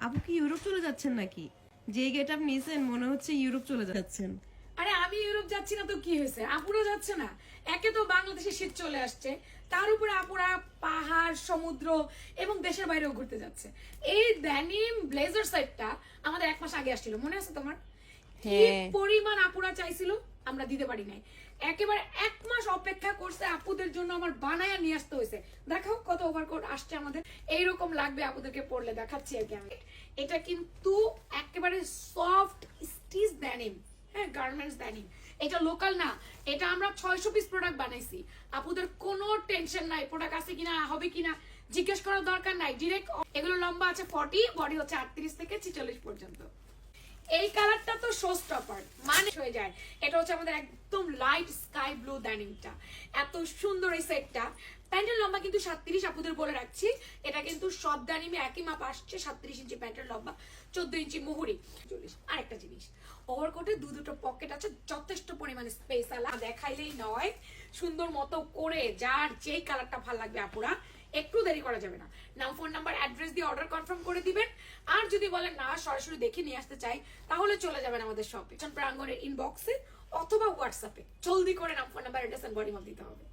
আপু কি ইউরোপ চলে যাচ্ছেন নাকি? যে গেটআপ নিয়েছেন মনে হচ্ছে ইউরোপ চলে যাচ্ছেন। আরে আমি ইউরোপ যাচ্ছি না তো কি হয়েছে, আপুরা যাচ্ছে না। একে তো বাংলাদেশে শীত চলে আসছে, তার উপরে আপুরা পাহাড় সমুদ্র এবং দেশের বাইরেও ঘুরতে যাচ্ছে। এই ড্যানিম ব্লেজার সেটটা আমাদের 1 মাস আগে আসছিল, মনে আছে তোমার? কি পরিমাণ আপুরা চাইছিল, আমরা দিতে পারি নাই। একেবারে 1 মাস অপেক্ষা করছে আপুদের জন্য, আমার বানায়া নিয়ে আসতে হয়েছে। দেখাও কত ওভারকোট আসছে আমাদের, এইরকম লাগবে আপুদেরকে পরলে, দেখাচ্ছি আর কি আমি। এটা কিন্তু একেবারে সফট স্টিচ ড্যানিম, হ্যাঁ গার্মেন্টস ড্যানিম। এটা লোকাল না, এটা আমরা 600 পিস প্রোডাক্ট বানাইছি। আপুদের কোনো টেনশন নাই প্রোডাক্ট আছে কিনা, হবে কিনা জিজ্ঞেস করার দরকার নাই। ডিরেক্ট এগুলো লম্বা আছে 40, বডি হচ্ছে 38 থেকে 46 পর্যন্ত। এই কালারটা তো শো স্টপার মানে হয়ে যায়। এটা হচ্ছে আমাদের একদম লাইট স্কাই ব্লু ড্যানিমটা, এত সুন্দর এই সেটটা। প্যান্টের লম্বা কিন্তু 37, আপুদের বলে রাখছি। এটা কিন্তু সব ড্যানিমে একই মাপ আসছে, 37 ইঞ্চি প্যান্টের লম্বা, 14 ইঞ্চি মুহুরি। আরেকটা জিনিস, ওভারকোটে দুটো পকেট আছে, যথেষ্ট পরিমাণে স্পেস আলা, দেখাইলেই নয়, সুন্দর মতো করে যার যেই কালারটা ভালো লাগবে আপুরা একটু দেরি করা যাবে না। নাম, ফোন নাম্বার, অ্যাড্রেস দিয়ে অর্ডার কনফার্ম করে দিবেন। আর যদি বলেন না সরাসরি দেখে নিয়ে আসতে চাই, তাহলে চলে যাবেন আমাদের শপে প্রাঙ্গণের ইনবক্সে অথবা হোয়াটসঅ্যাপে। জলদি করে নাম, phone number, address and body মাপ দিতে হবে।